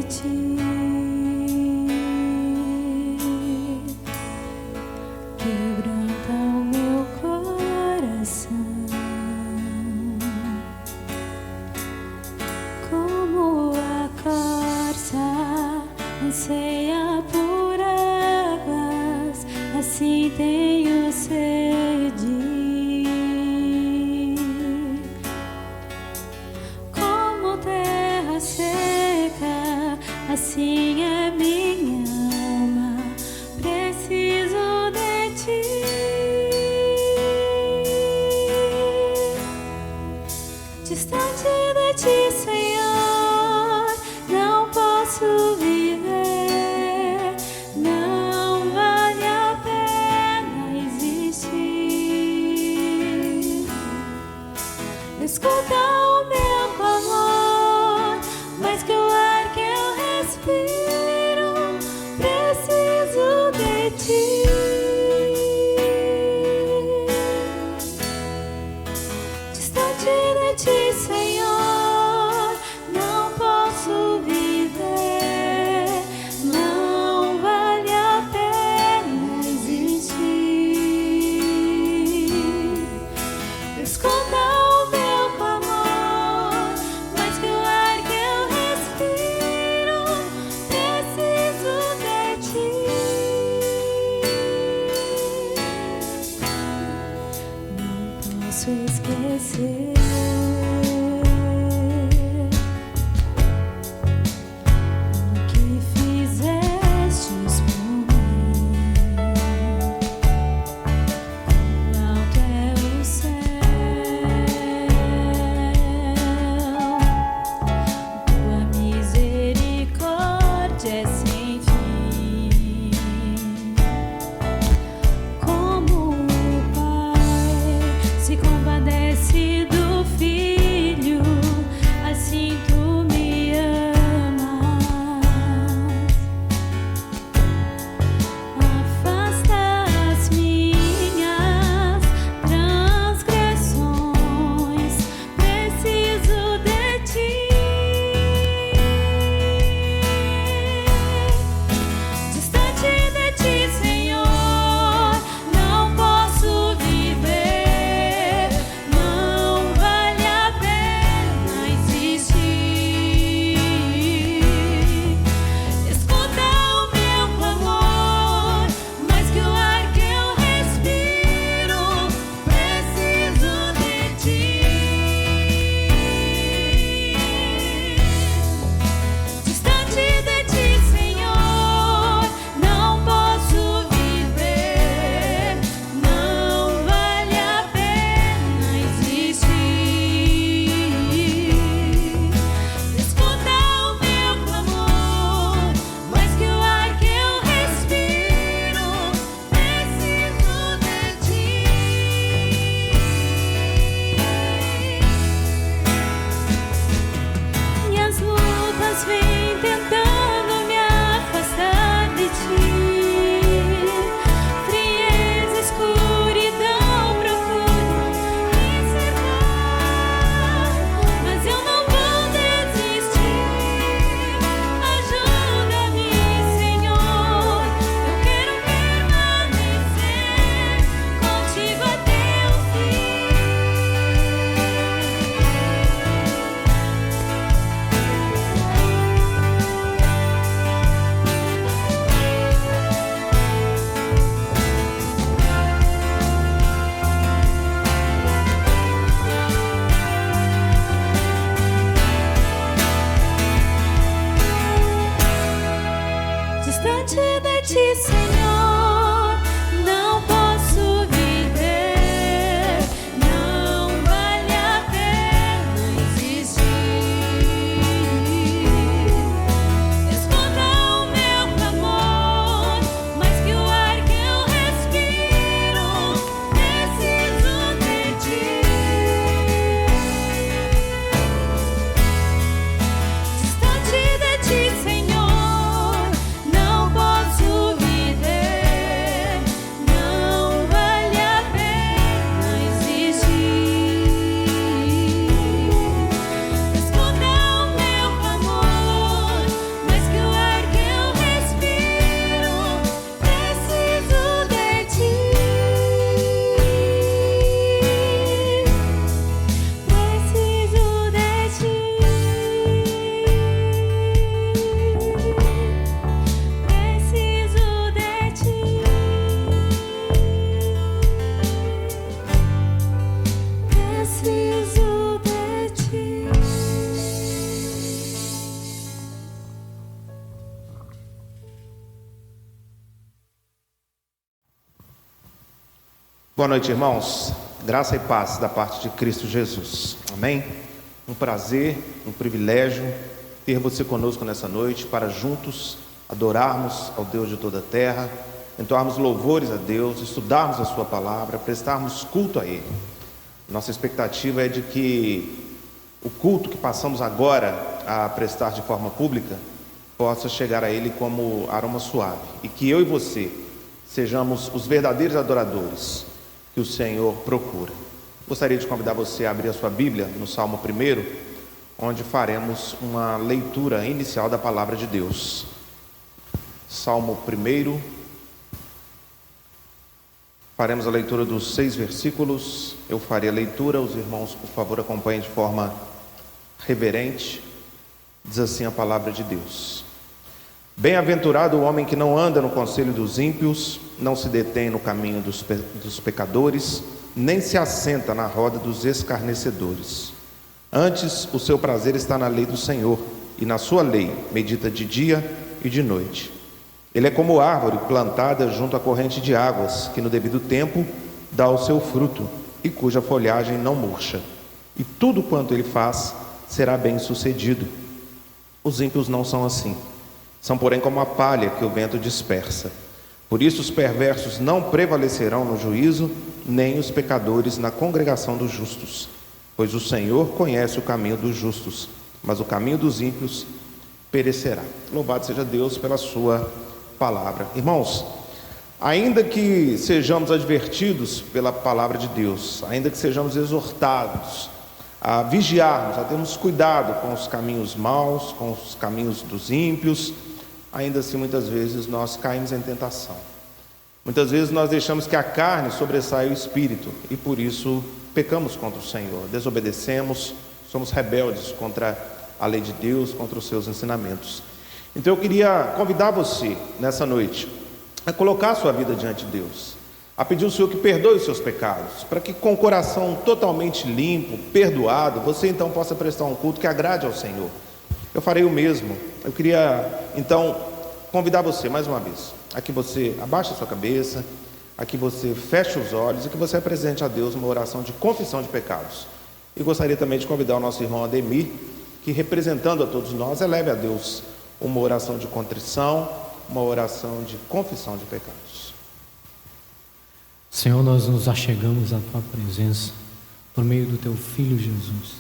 ti. Quebranta o meu coração, como a corça anseia por águas, assim tenho sede. Como terra seca, assim é minha alma, preciso de ti. Distante de ti, Senhor, não posso viver, não vale a pena existir. Escuta o meu clamor, mais que o ar que eu respiro, preciso de ti. Distante de ti, Senhor, não posso viver, não vale a pena existir. Escuta o meu clamor, mais que o ar que eu respiro, preciso de ti. Não posso esquecer o que fizestes por mim. Alto é o céu, tua misericórdia é sem fim. Como o Pai se compadece do Filho, assim tu me amas. Afasta as minhas transgressões, preciso de ti. Distante de ti, Senhor, não posso viver, não Boa noite, irmãos. Graça e paz da parte de Cristo Jesus. Amém? Um prazer, um privilégio ter você conosco nessa noite para juntos adorarmos ao Deus de toda a terra, entoarmos louvores a Deus, estudarmos a sua palavra, prestarmos culto a Ele. Nossa expectativa é de que o culto que passamos agora a prestar de forma pública possa chegar a Ele como aroma suave, e que eu e você sejamos os verdadeiros adoradores que o Senhor procura. Gostaria de convidar você a abrir a sua Bíblia no Salmo 1, onde faremos uma leitura inicial da palavra de Deus. Salmo 1, faremos a leitura dos 6 versículos. Eu farei a leitura, os irmãos, por favor, acompanhem de forma reverente. Diz assim a palavra de Deus: Bem-aventurado o homem que não anda no conselho dos ímpios, não se detém no caminho dos pecadores, nem se assenta na roda dos escarnecedores. Antes, o seu prazer está na lei do Senhor, e na sua lei medita de dia e de noite. Ele é como árvore plantada junto à corrente de águas, que no devido tempo dá o seu fruto, e cuja folhagem não murcha. E tudo quanto ele faz será bem sucedido. Os ímpios não são assim. São, porém, como a palha que o vento dispersa. Por isso os perversos não prevalecerão no juízo, nem os pecadores na congregação dos justos. Pois o Senhor conhece o caminho dos justos, mas o caminho dos ímpios perecerá. Louvado seja Deus pela sua palavra. Irmãos, ainda que sejamos advertidos pela palavra de Deus, ainda que sejamos exortados a vigiarmos, a termos cuidado com os caminhos maus, com os caminhos dos ímpios, ainda assim muitas vezes nós caímos em tentação. Muitas vezes nós deixamos que a carne sobressaia o espírito e por isso pecamos contra o Senhor, desobedecemos, somos rebeldes contra a lei de Deus, contra os seus ensinamentos. Então eu queria convidar você nessa noite a colocar a sua vida diante de Deus, a pedir ao Senhor que perdoe os seus pecados, para que com o coração totalmente limpo, perdoado, você então possa prestar um culto que agrade ao Senhor. Eu farei o mesmo. Eu queria então convidar você mais uma vez a que você abaixe a sua cabeça, a que você feche os olhos e que você apresente a Deus uma oração de confissão de pecados. E gostaria também de convidar o nosso irmão Ademir, que representando a todos nós, eleve a Deus uma oração de contrição, uma oração de confissão de pecados. Senhor, nós nos achegamos à Tua presença por meio do Teu Filho Jesus,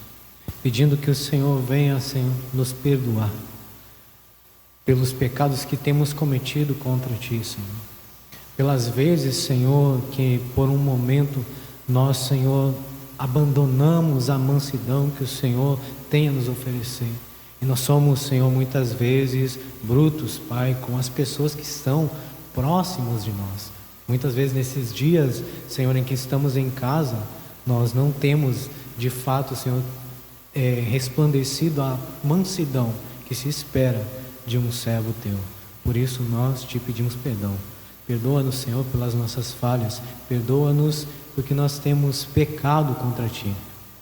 pedindo que o Senhor venha, Senhor, nos perdoar pelos pecados que temos cometido contra Ti, Senhor. Pelas vezes, Senhor, que por um momento nós, Senhor, abandonamos a mansidão que o Senhor tem a nos oferecer. E nós somos, Senhor, muitas vezes brutos, Pai, com as pessoas que estão próximas de nós. Muitas vezes nesses dias, Senhor, em que estamos em casa, nós não temos, de fato, Senhor, resplandecido a mansidão que se espera de um servo Teu. Por isso nós Te pedimos perdão. Perdoa-nos, Senhor, pelas nossas falhas. Perdoa-nos porque nós temos pecado contra Ti.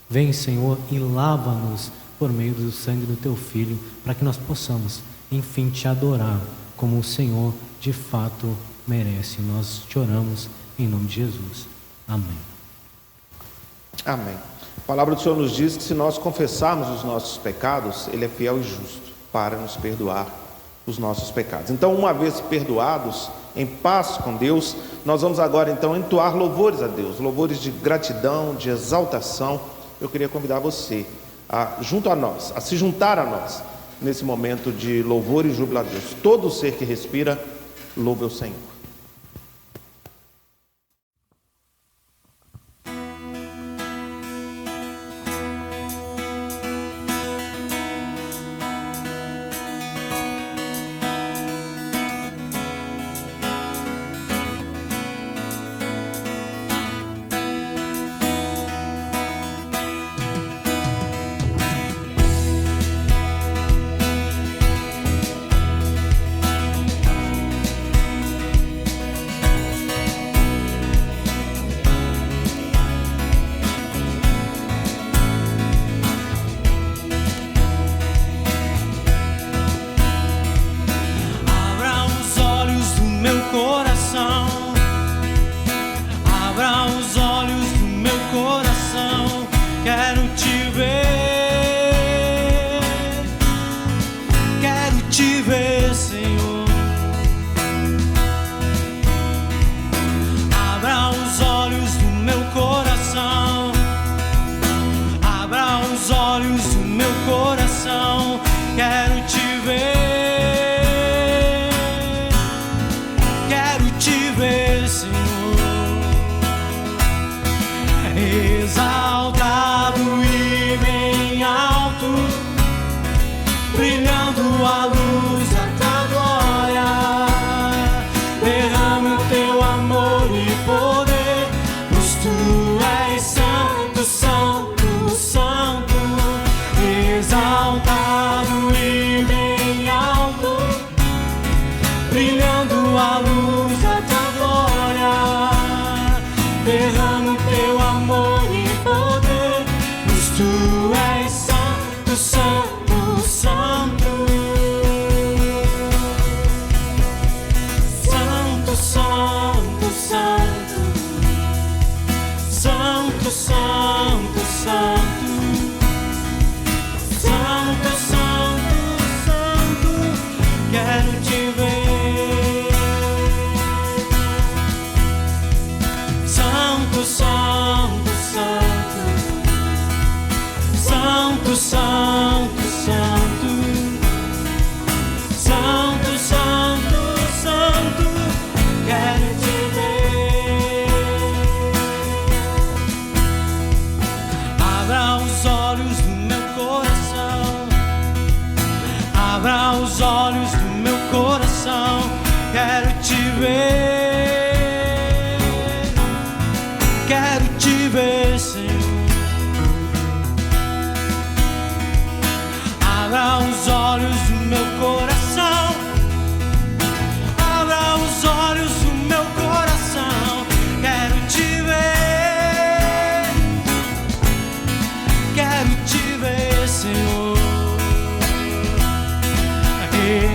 Vem, Senhor, e lava-nos por meio do sangue do Teu Filho, para que nós possamos, enfim, Te adorar como o Senhor de fato merece. Nós Te oramos em nome de Jesus. Amém. Amém. A palavra do Senhor nos diz que se nós confessarmos os nossos pecados, Ele é fiel e justo para nos perdoar os nossos pecados. Então, uma vez perdoados, em paz com Deus, nós vamos agora então entoar louvores a Deus, louvores de gratidão, de exaltação. Eu queria convidar você junto a nós, a se juntar a nós nesse momento de louvor e júbilo a Deus. Todo ser que respira, louve o Senhor. exaltado e bem alto, brilhando a luz da tua glória. Derrame o teu amor e poder, pois tu és santo, santo, santo. Exaltado e bem alto, brilhando a luz da tua glória. Derrama o teu amor e poder, pois tu és santo, santo, santo. Santo, santo, santo. Santo, santo, santo. Santo, santo, santo. Quero te ver. Santo, santo, santo. Santo, santo, santo. Santo, santo, santo. Quero te ver. Abra os olhos do meu coração. Abra os olhos do meu coração. Quero te ver. Quero te ver, Senhor. Abra os olhos do meu coração. Abra os olhos do meu coração. Quero te ver. Quero te ver, Senhor.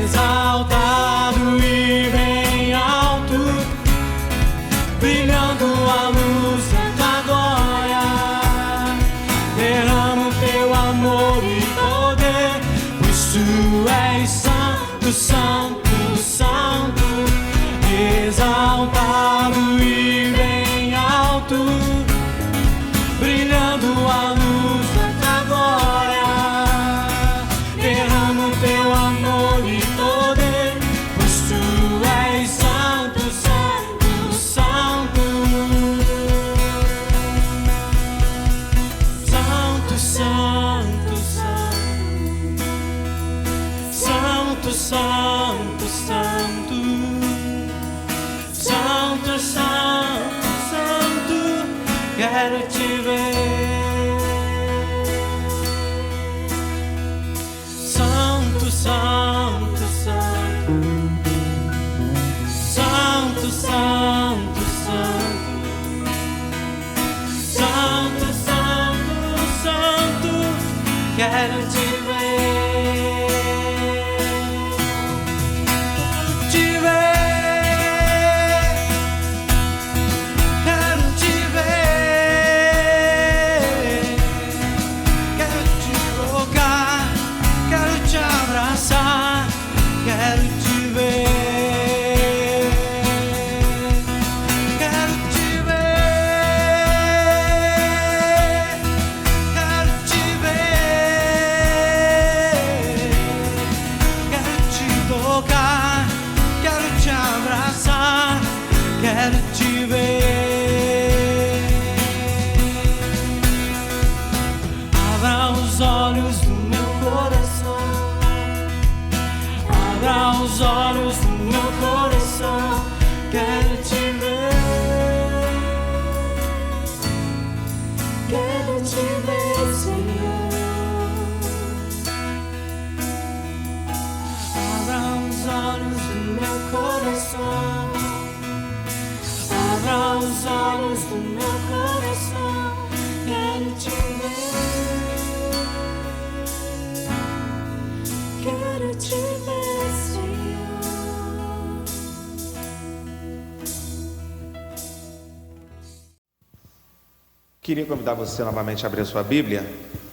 Exaltado e bem alto, brilhando a luz da tua glória. Derrama o teu amor e poder, pois tu és santo, santo, santo. Exaltado e bem alto, brilhando a luz da tua glória. Derrama o teu amor e poder, pois tu és santo, santo, santo. Santo, santo, santo. Santo, santo, santo. Santo, santo, santo. Quero te ver. Santo, santo, santo. Santo, santo, santo. Santo, santo, santo. Quero te ver. Te ver. Quero te ver. Quero te tocar. Quero te abraçar. Quero te ver. Quero te ver. Quero te ver. Quero te tocar. Quero te abraçar. Quero te ver. Abra os olhos do meu coração. Abra os olhos do meu coração. Quero te ver. Quero te ver, Senhor. Abra os olhos do meu coração. Abra os olhos do meu coração. Quero te ver. Quero te ver, Senhor. Queria convidar você novamente a abrir a sua Bíblia,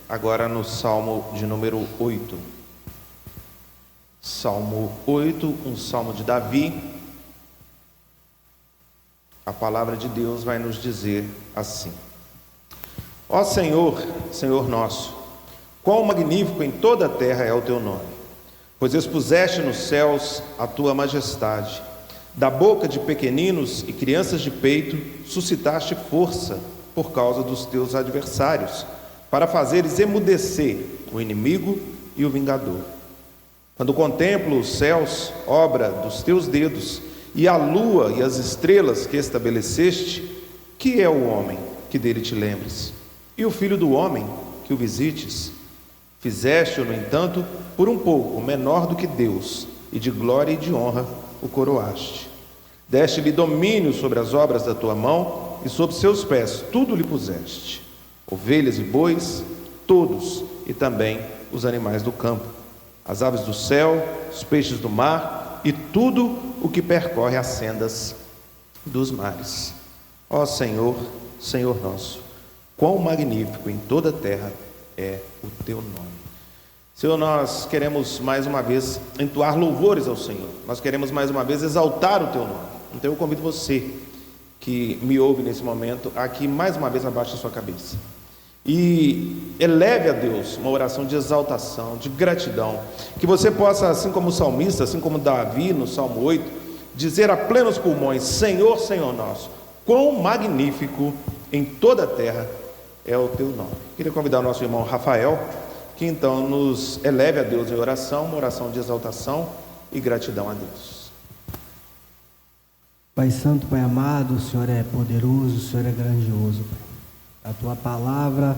agora no Salmo de número 8. Salmo 8, um salmo de Davi. A palavra de Deus vai nos dizer assim: Ó Senhor, Senhor nosso, quão magnífico em toda a terra é o teu nome, pois expuseste nos céus a tua majestade. Da boca de pequeninos e crianças de peito suscitaste força. por causa dos teus adversários, para fazeres emudecer o inimigo e o vingador. Quando contemplo os céus, obra dos teus dedos, e a lua e as estrelas que estabeleceste, que é o homem que dele te lembres? E o filho do homem que o visites? Fizeste-o, no entanto, por um pouco menor do que Deus, e de glória e de honra o coroaste. Deste-lhe domínio sobre as obras da tua mão, e sob seus pés tudo lhe puseste: ovelhas e bois, todos, e também os animais do campo, as aves do céu, os peixes do mar, e tudo o que percorre as sendas dos mares. Ó Senhor, Senhor nosso, quão magnífico em toda a terra é o teu nome. Senhor, nós queremos mais uma vez entoar louvores ao Senhor, nós queremos mais uma vez exaltar o teu nome. Então eu convido você que me ouve nesse momento a que mais uma vez abaixe a sua cabeça e eleve a Deus uma oração de exaltação, de gratidão, que você possa, assim como o salmista, assim como Davi no Salmo 8, dizer a plenos pulmões: Senhor, Senhor nosso, quão magnífico em toda a terra é o teu nome. Queria convidar o nosso irmão Rafael, que então nos eleve a Deus em oração, uma oração de exaltação e gratidão a Deus. Pai Santo, Pai amado, o Senhor é poderoso, o Senhor é grandioso, Pai. A Tua palavra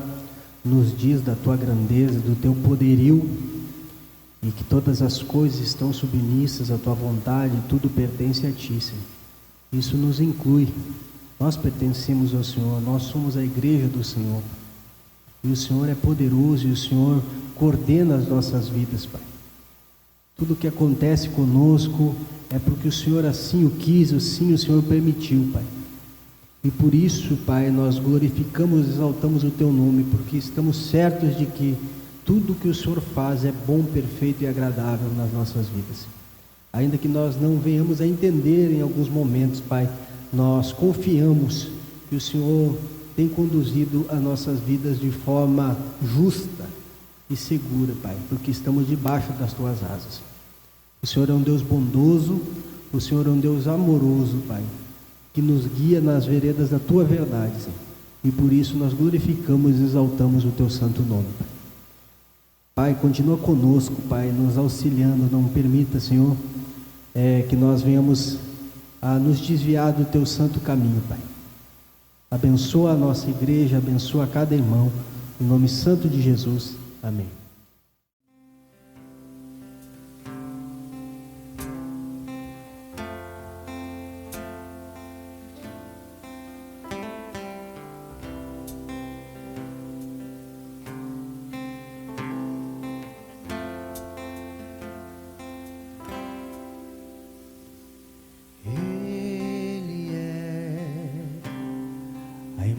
nos diz da Tua grandeza, do Teu poderio, e que todas as coisas estão submissas à Tua vontade, tudo pertence a Ti, Senhor. Isso nos inclui. Nós pertencemos ao Senhor, nós somos a igreja do Senhor. E o Senhor é poderoso e o Senhor coordena as nossas vidas, Pai. Tudo que acontece conosco é porque o Senhor assim o quis, assim o Senhor permitiu, Pai. E por isso, Pai, nós glorificamos e exaltamos o Teu nome, porque estamos certos de que tudo que o Senhor faz é bom, perfeito e agradável nas nossas vidas. Ainda que nós não venhamos a entender em alguns momentos, Pai, nós confiamos que o Senhor tem conduzido as nossas vidas de forma justa e segura, Pai, porque estamos debaixo das Tuas asas. O Senhor é um Deus bondoso, o Senhor é um Deus amoroso, Pai, que nos guia nas veredas da Tua verdade, Senhor. E por isso nós glorificamos e exaltamos o Teu santo nome, Pai. Pai, continua conosco, Pai, nos auxiliando, não permita, Senhor, que nós venhamos a nos desviar do Teu santo caminho, Pai. Abençoa a nossa igreja, abençoa cada irmão, em nome santo de Jesus, amém.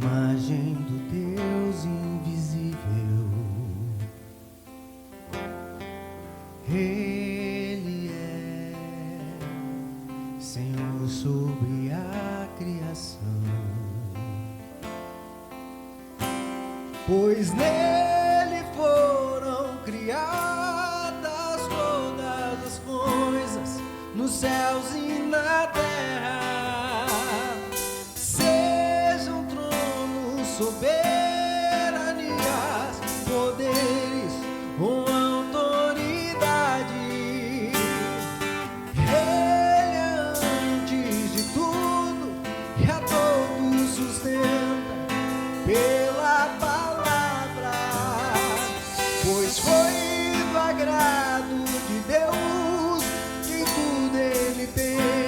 Imagem do Deus invisível, Ele é Senhor sobre a criação, pois nele foram criadas todas as coisas, nos céus e na terra. Soberanias, poderes ou autoridade, Ele é antes de tudo e a todos sustenta pela palavra, pois foi do agrado de Deus que tudo Ele tem.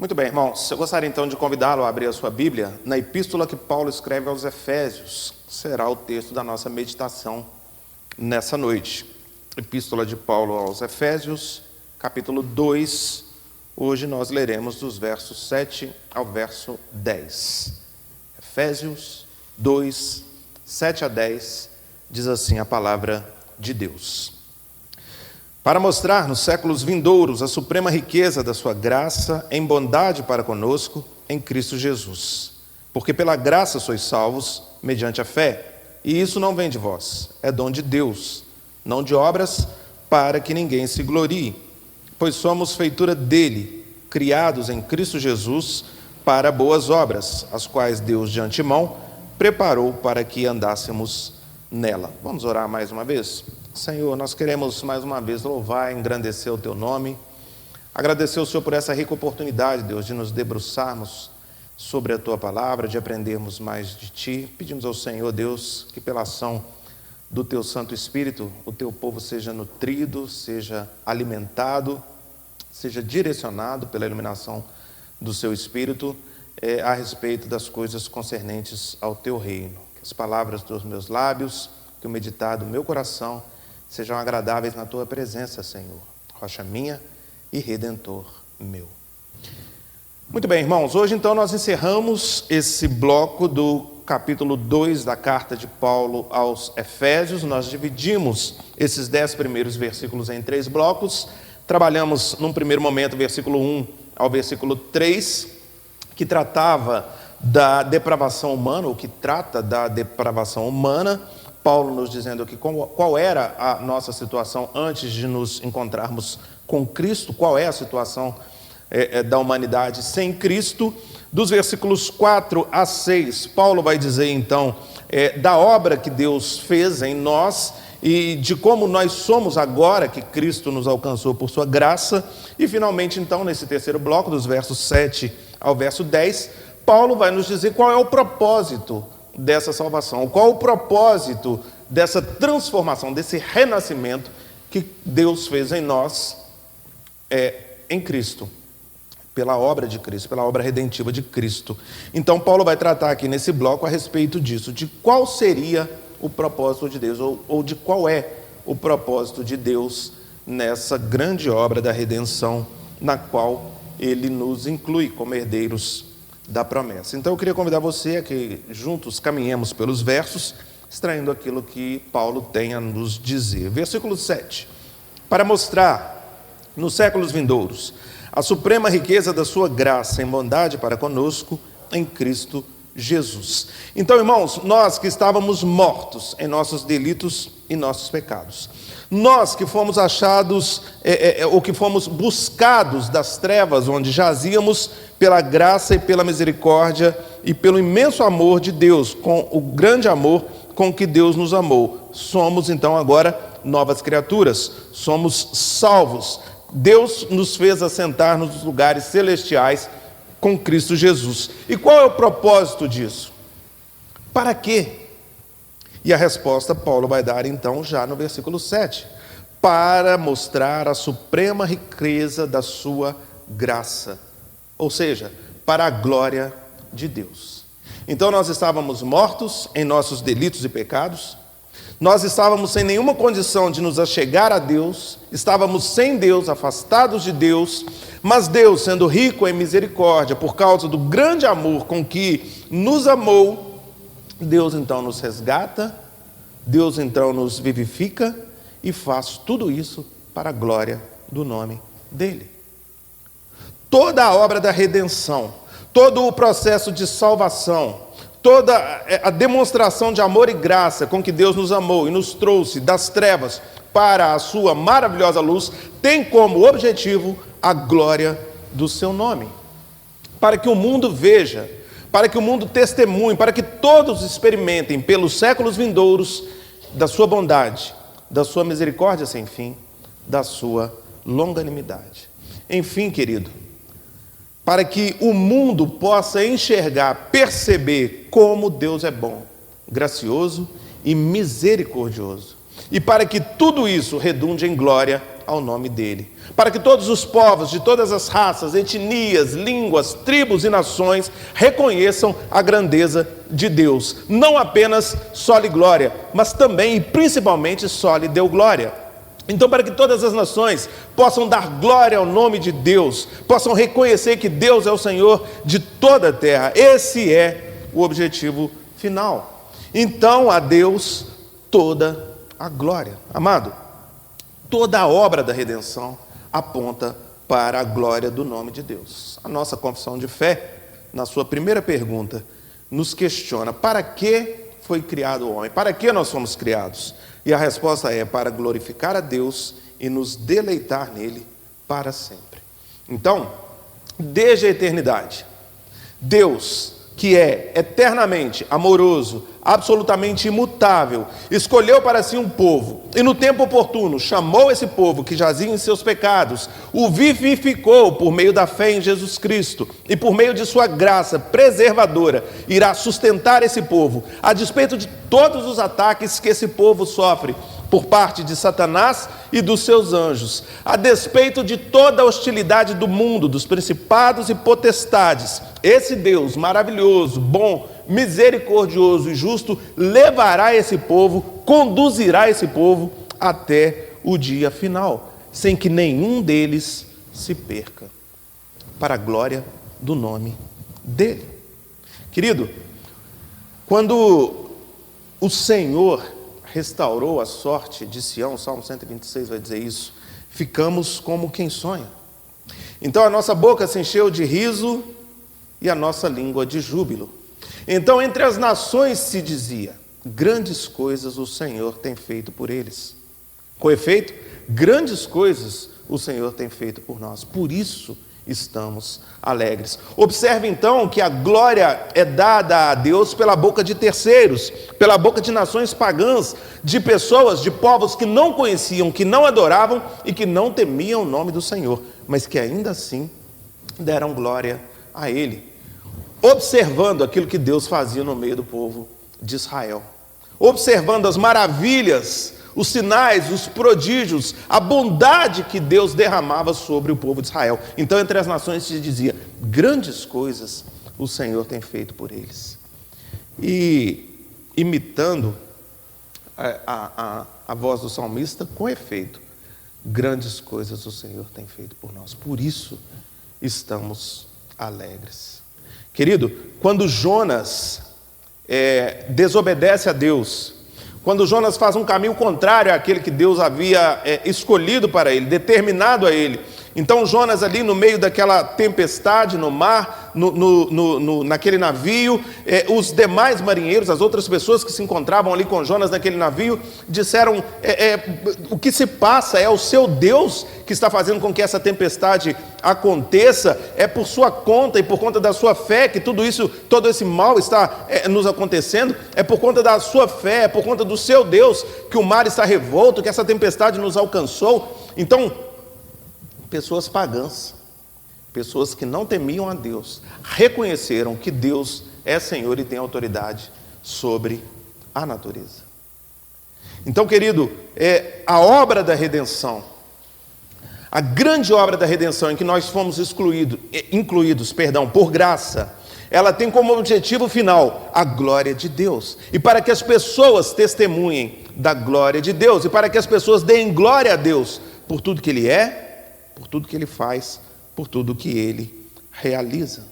Muito bem, irmãos. Eu gostaria então de convidá-lo a abrir a sua Bíblia na epístola que Paulo escreve aos Efésios. Será o texto da nossa meditação nessa noite. Epístola de Paulo aos Efésios, capítulo 2. Hoje nós leremos dos versos 7 ao verso 10. Efésios 2, 7 a 10, diz assim a palavra de Deus. Para mostrar nos séculos vindouros a suprema riqueza da sua graça em bondade para conosco em Cristo Jesus. Porque pela graça sois salvos, mediante a fé. E isso não vem de vós, é dom de Deus, não de obras, para que ninguém se glorie. Pois somos feitura dele, criados em Cristo Jesus, para boas obras, as quais Deus de antemão preparou para que andássemos nela. Vamos orar mais uma vez? Senhor, nós queremos mais uma vez louvar e engrandecer o Teu nome, agradecer ao Senhor por essa rica oportunidade, Deus, de nos debruçarmos sobre a Tua palavra, de aprendermos mais de Ti. Pedimos ao Senhor, Deus, que pela ação do Teu Santo Espírito, o Teu povo seja nutrido, seja alimentado, seja direcionado pela iluminação do Seu Espírito a respeito das coisas concernentes ao Teu reino. Que as palavras dos meus lábios, que o meditar do meu coração sejam agradáveis na Tua presença, Senhor, rocha minha e redentor meu. Muito bem, irmãos, hoje então nós encerramos esse bloco do capítulo 2 da carta de Paulo aos Efésios. Nós dividimos esses 10 primeiros versículos em 3 blocos. Trabalhamos num primeiro momento, versículo 1 ao versículo 3, que tratava da depravação humana, ou que trata da depravação humana. Paulo nos dizendo aqui qual era a nossa situação antes de nos encontrarmos com Cristo, qual é a situação da humanidade sem Cristo. Dos versículos 4 a 6, Paulo vai dizer então da obra que Deus fez em nós e de como nós somos agora que Cristo nos alcançou por sua graça. E finalmente então, nesse terceiro bloco, dos versos 7 ao verso 10, Paulo vai nos dizer qual é o propósito dessa salvação, qual o propósito dessa transformação, desse renascimento que Deus fez em nós, em Cristo, pela obra de Cristo, pela obra redentiva de Cristo. Então Paulo vai tratar aqui nesse bloco a respeito disso, de qual seria o propósito de Deus, ou de qual é o propósito de Deus nessa grande obra da redenção, na qual Ele nos inclui como herdeiros da promessa. Então eu queria convidar você a que juntos caminhemos pelos versos, extraindo aquilo que Paulo tem a nos dizer. Versículo 7. Para mostrar nos séculos vindouros a suprema riqueza da sua graça em bondade para conosco em Cristo Jesus. Então, irmãos, nós que estávamos mortos em nossos delitos e nossos pecados, nós que fomos achados, ou que fomos buscados das trevas onde jazíamos, pela graça e pela misericórdia e pelo imenso amor de Deus, com o grande amor com que Deus nos amou, somos então agora novas criaturas, somos salvos. Deus nos fez assentar nos lugares celestiais com Cristo Jesus. E qual é o propósito disso? Para quê? E a resposta Paulo vai dar então já no versículo 7. Para mostrar a suprema riqueza da sua graça. Ou seja, para a glória de Deus. Então nós estávamos mortos em nossos delitos e pecados. Nós estávamos sem nenhuma condição de nos achegar a Deus, estávamos sem Deus, afastados de Deus, mas Deus, sendo rico em misericórdia, por causa do grande amor com que nos amou, Deus então nos resgata, Deus então nos vivifica e faz tudo isso para a glória do nome dEle. Toda a obra da redenção, todo o processo de salvação, toda a demonstração de amor e graça com que Deus nos amou e nos trouxe das trevas para a sua maravilhosa luz, tem como objetivo a glória do seu nome. Para que o mundo veja, para que o mundo testemunhe, para que todos experimentem pelos séculos vindouros da sua bondade, da sua misericórdia sem fim, da sua longanimidade. Enfim, querido, para que o mundo possa enxergar, perceber como Deus é bom, gracioso e misericordioso. E para que tudo isso redunde em glória ao nome dele, para que todos os povos de todas as raças, etnias, línguas, tribos e nações reconheçam a grandeza de Deus. Não apenas só lhe glória, mas também e principalmente só lhe deu glória. Então, para que todas as nações possam dar glória ao nome de Deus, possam reconhecer que Deus é o Senhor de toda a terra, esse é o objetivo final. Então, a Deus toda a glória. Amado, toda a obra da redenção aponta para a glória do nome de Deus. A nossa confissão de fé, na sua primeira pergunta, nos questiona: para que foi criado o homem? Para que nós fomos criados? E a resposta é: para glorificar a Deus e nos deleitar nele para sempre. Então, desde a eternidade, Deus, que é eternamente amoroso, absolutamente imutável, escolheu para si um povo, e no tempo oportuno chamou esse povo que jazia em seus pecados, o vivificou por meio da fé em Jesus Cristo, e por meio de sua graça preservadora, irá sustentar esse povo, a despeito de todos os ataques que esse povo sofre, por parte de Satanás e dos seus anjos, a despeito de toda a hostilidade do mundo, dos principados e potestades. Esse Deus maravilhoso, bom, misericordioso e justo levará esse povo, conduzirá esse povo até o dia final, sem que nenhum deles se perca, para a glória do nome dele. Querido, quando o Senhor restaurou a sorte de Sião, Salmo 126 vai dizer isso, ficamos como quem sonha. Então a nossa boca se encheu de riso e a nossa língua de júbilo. Então entre as nações se dizia: grandes coisas o Senhor tem feito por eles. Com efeito, grandes coisas o Senhor tem feito por nós. Por isso estamos alegres. Observe então que a glória é dada a Deus pela boca de terceiros, pela boca de nações pagãs, de pessoas, de povos que não conheciam, que não adoravam e que não temiam o nome do Senhor, mas que ainda assim deram glória a Ele, observando aquilo que Deus fazia no meio do povo de Israel, observando as maravilhas, os sinais, os prodígios, a bondade que Deus derramava sobre o povo de Israel. Então entre as nações se dizia: grandes coisas o Senhor tem feito por eles. E imitando a voz do salmista, com efeito, grandes coisas o Senhor tem feito por nós. Por isso estamos alegres. Querido, quando Jonas desobedece a Deus, quando Jonas faz um caminho contrário àquele que Deus havia escolhido para ele, determinado a ele, então Jonas ali no meio daquela tempestade no mar, naquele navio, os demais marinheiros, as outras pessoas que se encontravam ali com Jonas naquele navio, disseram: o que se passa é o seu Deus que está fazendo com que essa tempestade aconteça, é por sua conta e por conta da sua fé que tudo isso, todo esse mal está nos acontecendo, é por conta da sua fé, é por conta do seu Deus que o mar está revolto, que essa tempestade nos alcançou. Então, pessoas pagãs, pessoas que não temiam a Deus, reconheceram que Deus é Senhor e tem autoridade sobre a natureza. Então, querido, a obra da redenção, a grande obra da redenção em que nós fomos incluídos por graça, ela tem como objetivo final a glória de Deus. E para que as pessoas testemunhem da glória de Deus, e para que as pessoas deem glória a Deus por tudo que Ele é, por tudo que Ele faz, por tudo que Ele realiza.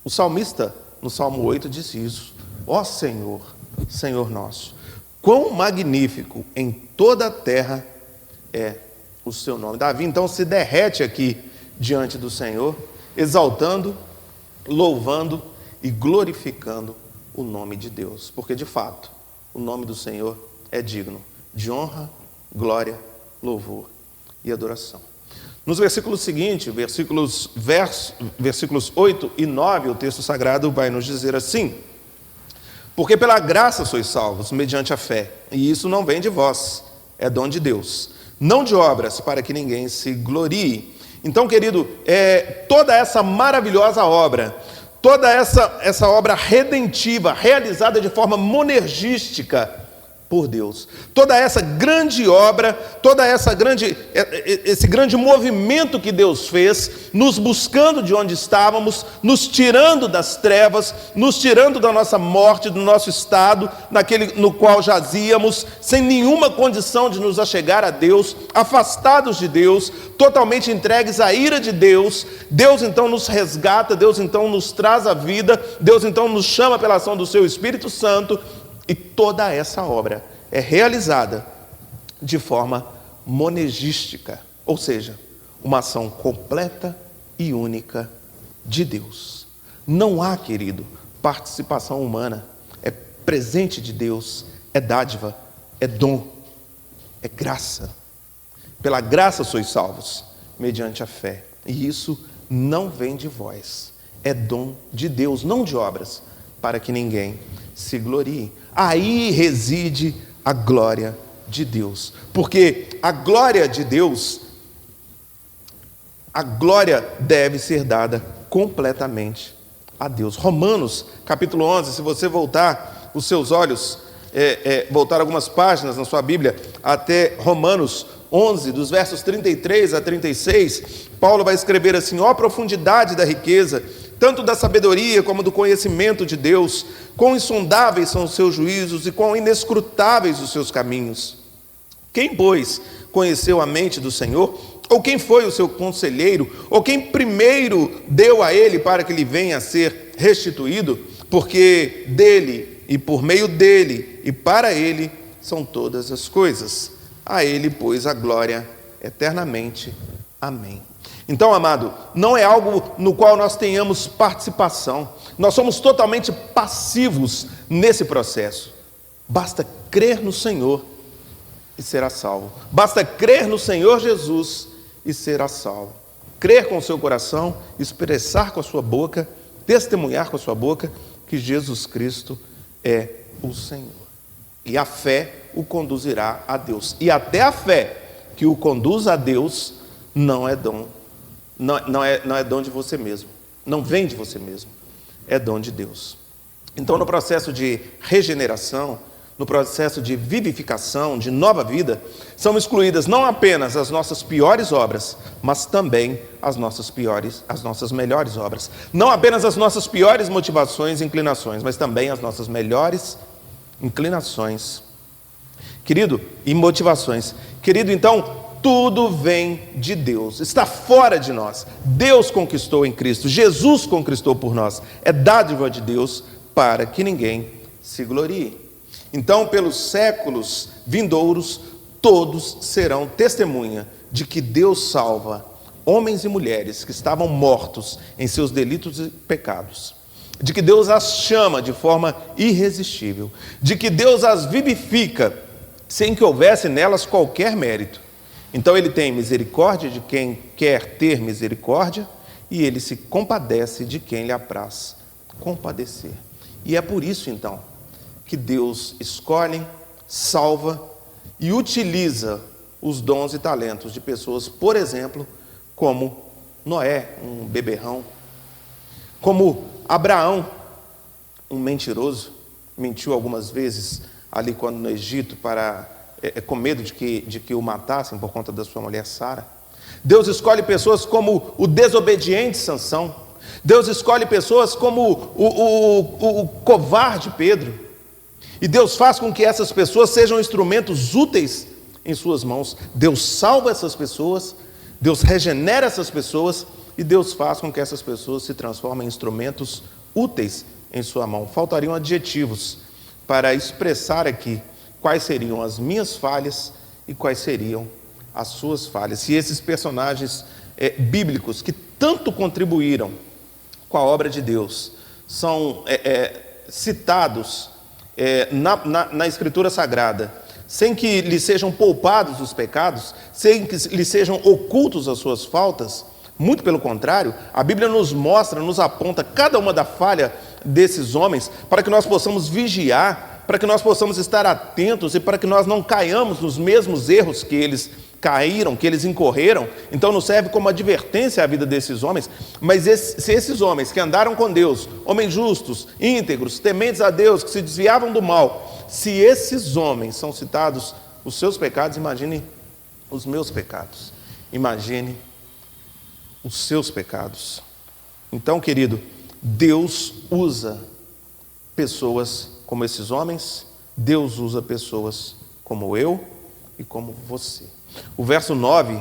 O salmista, no Salmo 8, disse isso: ó Senhor, Senhor nosso, quão magnífico em toda a terra é o seu nome. Davi então se derrete aqui diante do Senhor, exaltando, louvando e glorificando o nome de Deus, porque de fato o nome do Senhor é digno de honra, glória, louvor e adoração. Nos versículos seguintes, versículos 8 e 9, o texto sagrado vai nos dizer assim: porque pela graça sois salvos, mediante a fé, e isso não vem de vós, é dom de Deus, não de obras, para que ninguém se glorie. Então, querido, toda essa maravilhosa obra, toda essa obra redentiva, realizada de forma monergística por Deus. Toda essa grande obra, esse grande movimento que Deus fez, nos buscando de onde estávamos, nos tirando das trevas, nos tirando da nossa morte, do nosso estado, naquele no qual jazíamos, sem nenhuma condição de nos achegar a Deus, afastados de Deus, totalmente entregues à ira de Deus. Deus então nos resgata, Deus então nos traz a vida, Deus então nos chama pela ação do seu Espírito Santo. E toda essa obra é realizada de forma monergística, ou seja, uma ação completa e única de Deus. Não há, querido, participação humana. É presente de Deus, é dádiva, é dom, é graça. Pela graça sois salvos, mediante a fé. E isso não vem de vós, é dom de Deus, não de obras, para que ninguém se glorie. Aí reside a glória de Deus, porque a glória de Deus, a glória deve ser dada completamente a Deus. Romanos, capítulo 11, se você voltar os seus olhos, voltar algumas páginas na sua Bíblia, até Romanos 11, dos versos 33 a 36, Paulo vai escrever assim: ó profundidade da riqueza, tanto da sabedoria como do conhecimento de Deus, quão insondáveis são os seus juízos e quão inescrutáveis os seus caminhos. Quem, pois, conheceu a mente do Senhor? Ou quem foi o seu conselheiro? Ou quem primeiro deu a ele para que lhe venha a ser restituído? Porque dele, e por meio dele, e para ele, são todas as coisas. A ele, pois, a glória eternamente. Amém. Então, amado, não é algo no qual nós tenhamos participação. Nós somos totalmente passivos nesse processo. Basta crer no Senhor e será salvo. Basta crer no Senhor Jesus e será salvo. Crer com o seu coração, expressar com a sua boca, testemunhar com a sua boca que Jesus Cristo é o Senhor. E a fé o conduzirá a Deus. E até a fé que o conduz a Deus não é dom. Não é dom de você mesmo, não vem de você mesmo, é dom de Deus. Então, no processo de regeneração, no processo de vivificação, de nova vida, são excluídas não apenas as nossas piores obras, mas também as nossas melhores obras. Não apenas as nossas piores motivações e inclinações, mas também as nossas melhores inclinações, querido, e motivações. Querido, então, tudo vem de Deus, está fora de nós. Deus conquistou em Cristo, Jesus conquistou por nós. É dádiva de Deus para que ninguém se glorie. Então, pelos séculos vindouros, todos serão testemunha de que Deus salva homens e mulheres que estavam mortos em seus delitos e pecados, de que Deus as chama de forma irresistível, de que Deus as vivifica sem que houvesse nelas qualquer mérito. Então ele tem misericórdia de quem quer ter misericórdia e ele se compadece de quem lhe apraz compadecer. E é por isso então que Deus escolhe, salva e utiliza os dons e talentos de pessoas, por exemplo, como Noé, um beberrão, como Abraão, um mentiroso, mentiu algumas vezes ali quando no Egito com medo de que o matassem por conta da sua mulher Sara. Deus escolhe pessoas como o desobediente Sansão. Deus escolhe pessoas como o covarde Pedro. E Deus faz com que essas pessoas sejam instrumentos úteis em suas mãos. Deus salva essas pessoas, Deus regenera essas pessoas e Deus faz com que essas pessoas se transformem em instrumentos úteis em sua mão. Faltariam adjetivos para expressar aqui quais seriam as minhas falhas e quais seriam as suas falhas. E esses personagens bíblicos que tanto contribuíram com a obra de Deus são citados na Escritura Sagrada, sem que lhes sejam poupados os pecados, sem que lhes sejam ocultos as suas faltas. Muito pelo contrário, a Bíblia nos mostra, nos aponta cada uma da falha desses homens, para que nós possamos vigiar, para que nós possamos estar atentos e para que nós não caiamos nos mesmos erros que eles caíram, que eles incorreram. Então nos serve como advertência a vida desses homens. Mas se esses homens que andaram com Deus, homens justos, íntegros, tementes a Deus, que se desviavam do mal, se esses homens são citados os seus pecados, imagine os meus pecados. Imagine os seus pecados. Então, querido, Deus usa pessoas como esses homens, Deus usa pessoas como eu e como você. O verso 9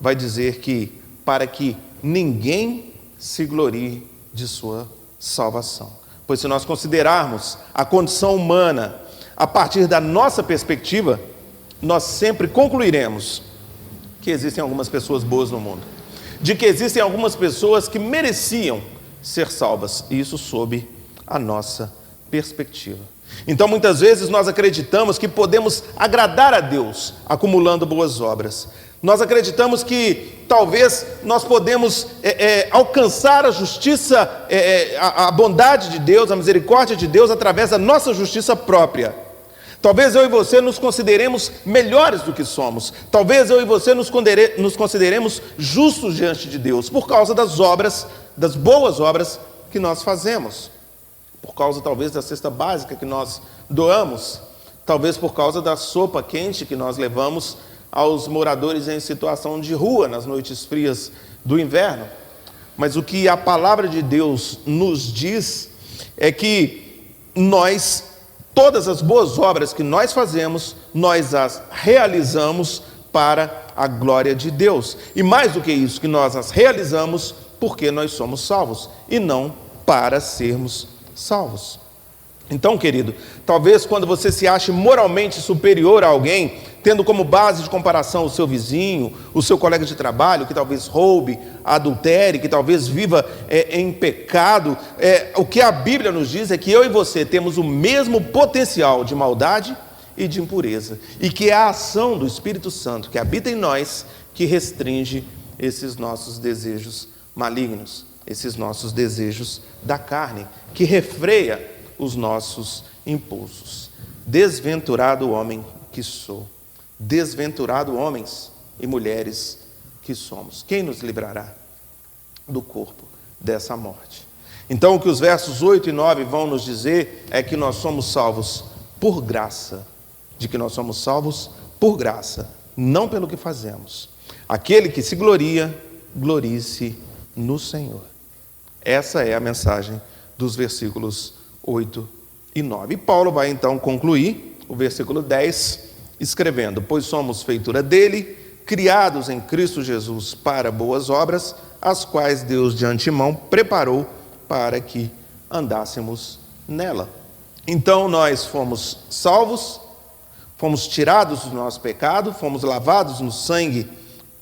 vai dizer que para que ninguém se glorie de sua salvação. Pois se nós considerarmos a condição humana a partir da nossa perspectiva, nós sempre concluiremos que existem algumas pessoas boas no mundo, de que existem algumas pessoas que mereciam ser salvas, e isso sob a nossa perspectiva. Então, muitas vezes nós acreditamos que podemos agradar a Deus acumulando boas obras. Nós acreditamos que talvez nós podemos alcançar a justiça, a bondade de Deus, a misericórdia de Deus através da nossa justiça própria. Talvez eu e você nos consideremos melhores do que somos. Talvez eu e você nos consideremos justos diante de Deus por causa das obras, das boas obras que nós fazemos. Por causa talvez da cesta básica que nós doamos. Talvez por causa da sopa quente que nós levamos aos moradores em situação de rua nas noites frias do inverno. Mas o que a palavra de Deus nos diz é que todas as boas obras que nós fazemos, nós as realizamos para a glória de Deus. E mais do que isso, que nós as realizamos porque nós somos salvos e não para sermos salvos. Então, querido, talvez quando você se ache moralmente superior a alguém, tendo como base de comparação o seu vizinho, o seu colega de trabalho, que talvez roube, adultere, que talvez viva em pecado, o que a Bíblia nos diz é que eu e você temos o mesmo potencial de maldade e de impureza, e que é a ação do Espírito Santo que habita em nós que restringe esses nossos desejos malignos, esses nossos desejos da carne, que refreia os nossos impulsos. Desventurado homem que sou, desventurado homens e mulheres que somos. Quem nos livrará do corpo dessa morte? Então, o que os versos 8 e 9 vão nos dizer é que nós somos salvos por graça, de que nós somos salvos por graça, não pelo que fazemos. Aquele que se gloria, glorie-se no Senhor. Essa é a mensagem dos versículos 8 e 9. E Paulo vai então concluir o versículo 10, escrevendo: pois somos feitura dele, criados em Cristo Jesus para boas obras, as quais Deus de antemão preparou para que andássemos nela. Então nós fomos salvos, fomos tirados do nosso pecado, fomos lavados no sangue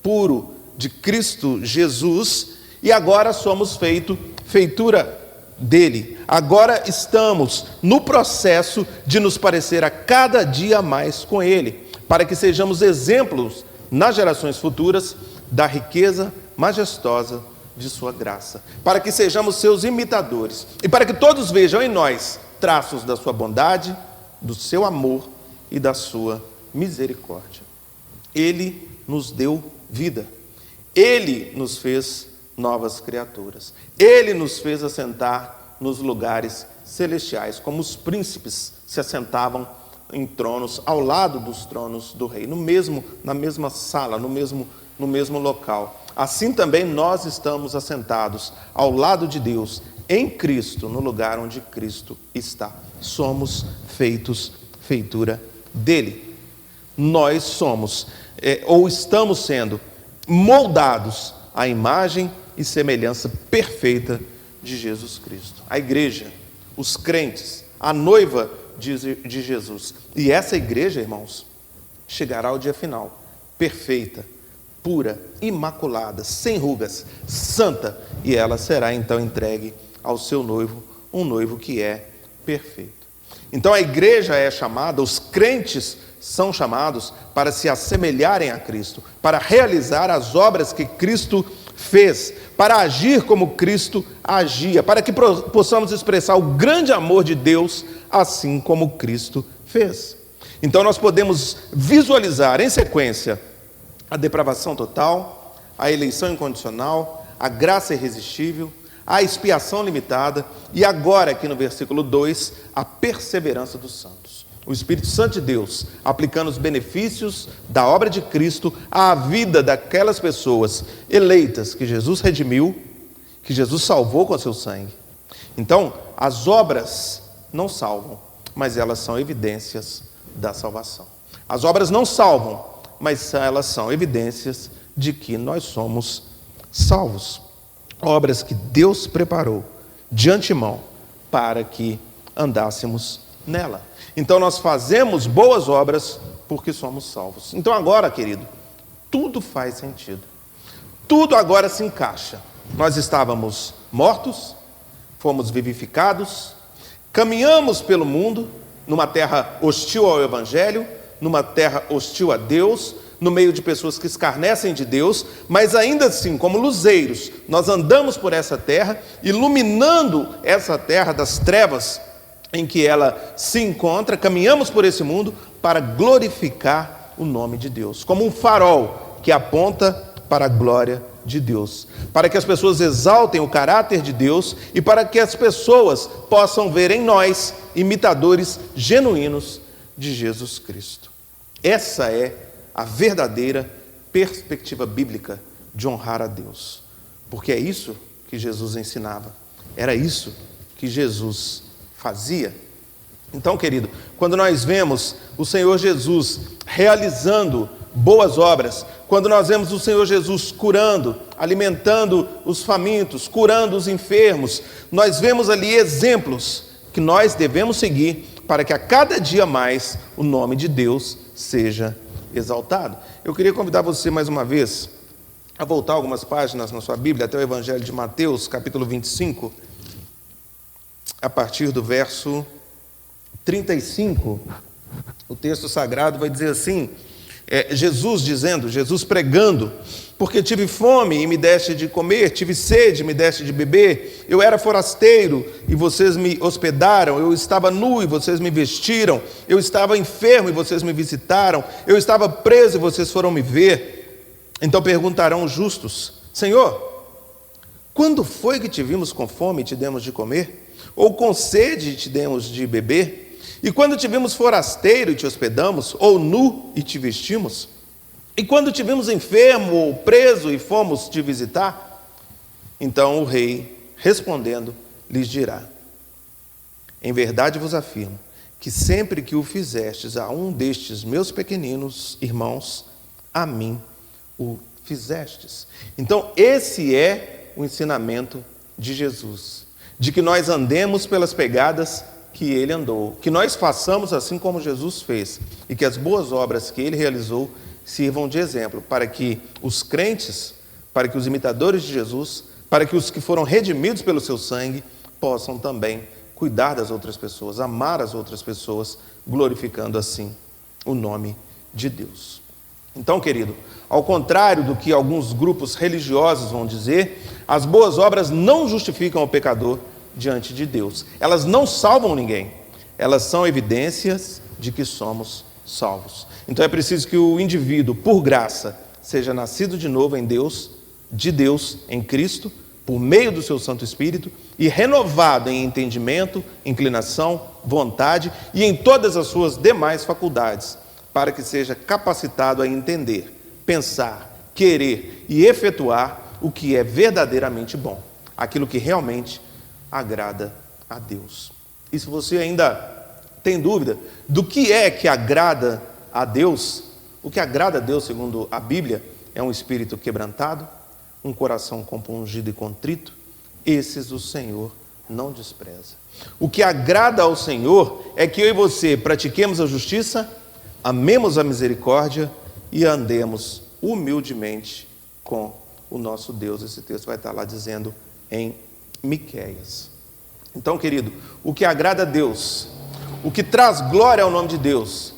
puro de Cristo Jesus, e agora somos feitura dele. Agora estamos no processo de nos parecer a cada dia mais com ele, para que sejamos exemplos nas gerações futuras da riqueza majestosa de sua graça, para que sejamos seus imitadores e para que todos vejam em nós traços da sua bondade, do seu amor e da sua misericórdia. Ele nos deu vida, ele nos fez novas criaturas, ele nos fez assentar nos lugares celestiais, como os príncipes se assentavam em tronos ao lado dos tronos do rei, na mesma sala, no mesmo local. Assim também nós estamos assentados ao lado de Deus, em Cristo, no lugar onde Cristo está. Somos feitura dele. Nós somos, ou estamos sendo, moldados à imagem e semelhança perfeita de Jesus Cristo. A igreja, os crentes, a noiva de Jesus. E essa igreja, irmãos, chegará ao dia final, perfeita, pura, imaculada, sem rugas, santa, e ela será então entregue ao seu noivo, um noivo que é perfeito. Então a igreja é chamada, os crentes são chamados para se assemelharem a Cristo, para realizar as obras que Cristo fez, para agir como Cristo agia, para que possamos expressar o grande amor de Deus, assim como Cristo fez. Então nós podemos visualizar em sequência a depravação total, a eleição incondicional, a graça irresistível, a expiação limitada e agora, aqui no versículo 2, a perseverança dos santos. O Espírito Santo de Deus, aplicando os benefícios da obra de Cristo à vida daquelas pessoas eleitas que Jesus redimiu, que Jesus salvou com seu sangue. Então, as obras não salvam, mas elas são evidências da salvação. As obras não salvam, mas elas são evidências de que nós somos salvos. Obras que Deus preparou de antemão para que andássemos nela. Então nós fazemos boas obras porque somos salvos. Então agora, querido, tudo faz sentido. Tudo agora se encaixa. Nós estávamos mortos, fomos vivificados, caminhamos pelo mundo, numa terra hostil ao Evangelho, numa terra hostil a Deus, no meio de pessoas que escarnecem de Deus, mas ainda assim, como luzeiros, nós andamos por essa terra, iluminando essa terra das trevas em que ela se encontra, caminhamos por esse mundo para glorificar o nome de Deus, como um farol que aponta para a glória de Deus, para que as pessoas exaltem o caráter de Deus e para que as pessoas possam ver em nós imitadores genuínos de Jesus Cristo. Essa é a verdadeira perspectiva bíblica de honrar a Deus, porque é isso que Jesus ensinava, era isso que Jesus fazia. Então, querido, quando nós vemos o Senhor Jesus realizando boas obras, quando nós vemos o Senhor Jesus curando, alimentando os famintos, curando os enfermos, nós vemos ali exemplos que nós devemos seguir para que a cada dia mais o nome de Deus seja exaltado. Eu queria convidar você mais uma vez a voltar algumas páginas na sua Bíblia até o Evangelho de Mateus, capítulo 25, a partir do verso 35. O texto sagrado vai dizer assim, Jesus pregando: porque tive fome e me deste de comer, tive sede e me deste de beber, eu era forasteiro e vocês me hospedaram, eu estava nu e vocês me vestiram, eu estava enfermo e vocês me visitaram, eu estava preso e vocês foram me ver. Então perguntarão os justos: Senhor, quando foi que te vimos com fome e te demos de comer? Ou com sede e te demos de beber? E quando te vimos forasteiro e te hospedamos? Ou nu e te vestimos? E quando te vimos enfermo ou preso e fomos te visitar? Então o rei, respondendo, lhes dirá: em verdade vos afirmo, que sempre que o fizestes a um destes meus pequeninos irmãos, a mim o fizestes. Então esse é o ensinamento de Jesus, de que nós andemos pelas pegadas que ele andou, que nós façamos assim como Jesus fez, e que as boas obras que ele realizou sirvam de exemplo para que os crentes, para que os imitadores de Jesus, para que os que foram redimidos pelo seu sangue possam também cuidar das outras pessoas, amar as outras pessoas, glorificando assim o nome de Deus. Então, querido, ao contrário do que alguns grupos religiosos vão dizer, as boas obras não justificam o pecador diante de Deus. Elas não salvam ninguém. Elas são evidências de que somos salvos. Então é preciso que o indivíduo, por graça, seja nascido de novo em Deus, de Deus, em Cristo, por meio do seu Santo Espírito, e renovado em entendimento, inclinação, vontade e em todas as suas demais faculdades, para que seja capacitado a entender, pensar, querer e efetuar o que é verdadeiramente bom, aquilo que realmente agrada a Deus. E se você ainda tem dúvida do que é que agrada a Deus, o que agrada a Deus, segundo a Bíblia, é um espírito quebrantado, um coração compungido e contrito, esses o Senhor não despreza. O que agrada ao Senhor é que eu e você pratiquemos a justiça, amemos a misericórdia e andemos humildemente com o nosso Deus. Esse texto vai estar lá dizendo em Miqueias. Então, querido, o que agrada a Deus, o que traz glória ao nome de Deus,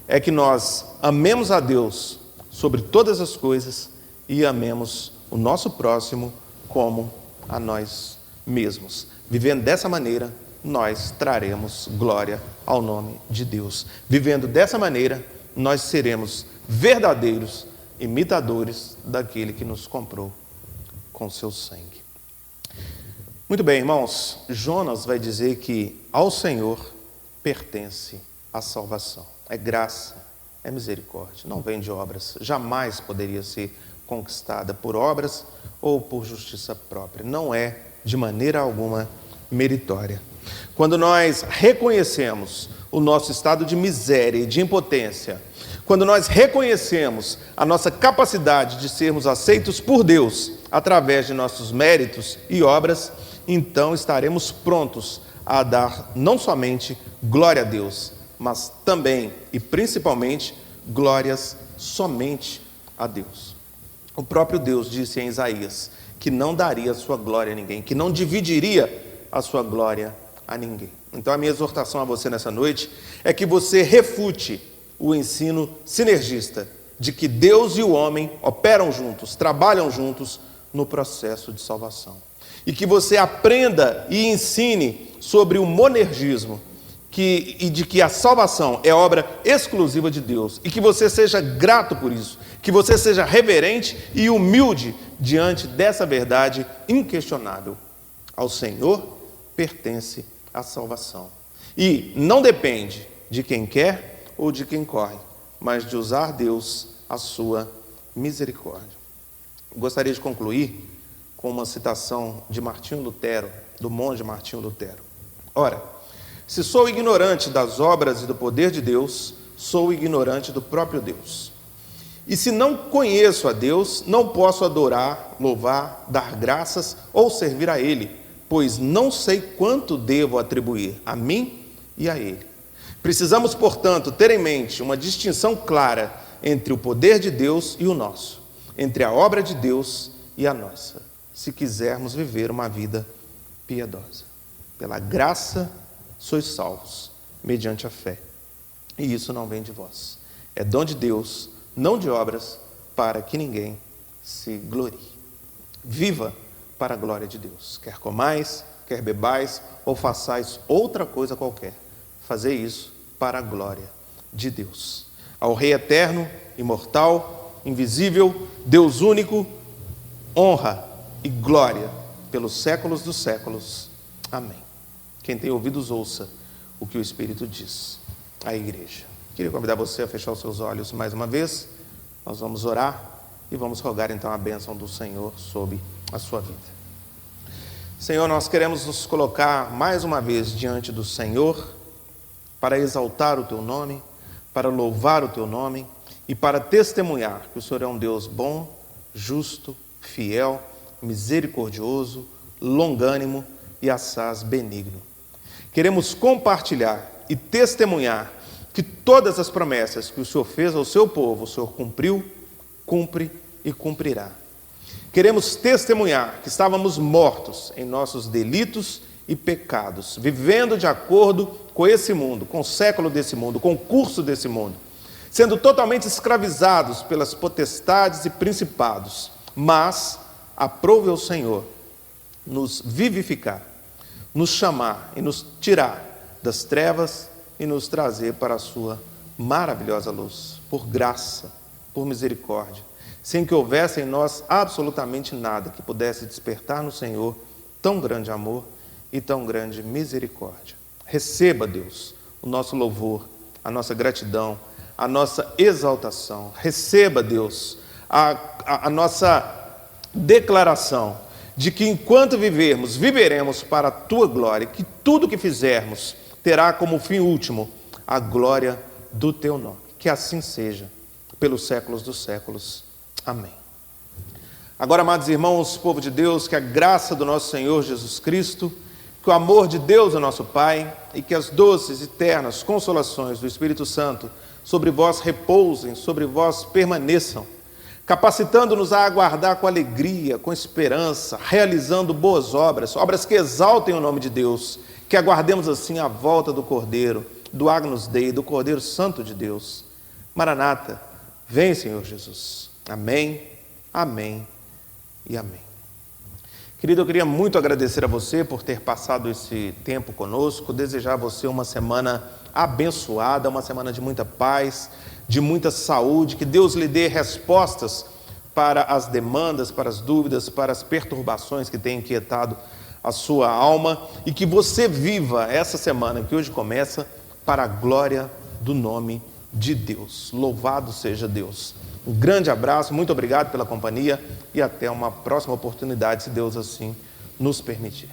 é que nós amemos a Deus sobre todas as coisas e amemos o nosso próximo como a nós mesmos. Vivendo dessa maneira, nós traremos glória ao nome de Deus. Vivendo dessa maneira, nós seremos verdadeiros imitadores daquele que nos comprou com seu sangue. Muito bem, irmãos, Jonas vai dizer que ao Senhor pertence a salvação. É graça, é misericórdia, não vem de obras, jamais poderia ser conquistada por obras ou por justiça própria, não é de maneira alguma meritória. Quando nós reconhecemos o nosso estado de miséria e de impotência, quando nós reconhecemos a nossa capacidade de sermos aceitos por Deus através de nossos méritos e obras, então estaremos prontos a dar não somente glória a Deus, mas também e principalmente glórias somente a Deus. O próprio Deus disse em Isaías que não daria a sua glória a ninguém, que não dividiria a sua glória a ninguém. Então a minha exortação a você nessa noite é que você refute o ensino sinergista de que Deus e o homem operam juntos, trabalham juntos no processo de salvação. E que você aprenda e ensine sobre o monergismo e de que a salvação é obra exclusiva de Deus. E que você seja grato por isso, que você seja reverente e humilde diante dessa verdade inquestionável. Ao Senhor pertence a salvação. E não depende de quem quer ou de quem corre, mas de usar Deus a sua misericórdia. Gostaria de concluir com uma citação de Martinho Lutero, do monge Martinho Lutero. Ora, se sou ignorante das obras e do poder de Deus, sou ignorante do próprio Deus. E se não conheço a Deus, não posso adorar, louvar, dar graças ou servir a Ele, pois não sei quanto devo atribuir a mim e a Ele. Precisamos, portanto, ter em mente uma distinção clara entre o poder de Deus e o nosso, entre a obra de Deus e a nossa, se quisermos viver uma vida piedosa. Pela graça sois salvos, mediante a fé. E isso não vem de vós. É dom de Deus, não de obras, para que ninguém se glorie. Viva para a glória de Deus. Quer comais, quer bebais, ou façais outra coisa qualquer. Fazei isso para a glória de Deus. Ao Rei eterno, imortal, invisível, Deus único, honra e glória pelos séculos dos séculos. Amém. Quem tem ouvidos, ouça o que o Espírito diz à igreja. Queria convidar você a fechar os seus olhos mais uma vez. Nós vamos orar e vamos rogar então a bênção do Senhor sobre a sua vida. Senhor, nós queremos nos colocar mais uma vez diante do Senhor para exaltar o Teu nome, para louvar o Teu nome e para testemunhar que o Senhor é um Deus bom, justo, fiel, misericordioso, longânimo e assaz benigno. Queremos compartilhar e testemunhar que todas as promessas que o Senhor fez ao seu povo, o Senhor cumpriu, cumpre e cumprirá. Queremos testemunhar que estávamos mortos em nossos delitos e pecados, vivendo de acordo com esse mundo, com o século desse mundo, com o curso desse mundo, sendo totalmente escravizados pelas potestades e principados, mas aprove ao Senhor nos vivificar, nos chamar e nos tirar das trevas e nos trazer para a sua maravilhosa luz, por graça, por misericórdia, sem que houvesse em nós absolutamente nada que pudesse despertar no Senhor tão grande amor e tão grande misericórdia. Receba, Deus, o nosso louvor, a nossa gratidão, a nossa exaltação. Receba, Deus, a nossa declaração de que enquanto vivermos, viveremos para a Tua glória, que tudo que fizermos terá como fim último a glória do Teu nome. Que assim seja, pelos séculos dos séculos. Amém. Agora, amados irmãos, povo de Deus, que a graça do nosso Senhor Jesus Cristo, que o amor de Deus, o nosso Pai, e que as doces e ternas consolações do Espírito Santo sobre vós repousem, sobre vós permaneçam, capacitando-nos a aguardar com alegria, com esperança, realizando boas obras, obras que exaltem o nome de Deus, que aguardemos assim a volta do Cordeiro, do Agnus Dei, do Cordeiro Santo de Deus. Maranata, vem, Senhor Jesus. Amém, amém e amém. Querido, eu queria muito agradecer a você por ter passado esse tempo conosco, desejar a você uma semana abençoada, uma semana de muita paz, de muita saúde, que Deus lhe dê respostas para as demandas, para as dúvidas, para as perturbações que têm inquietado a sua alma e que você viva essa semana que hoje começa para a glória do nome de Deus. Louvado seja Deus. Um grande abraço, muito obrigado pela companhia e até uma próxima oportunidade, se Deus assim nos permitir.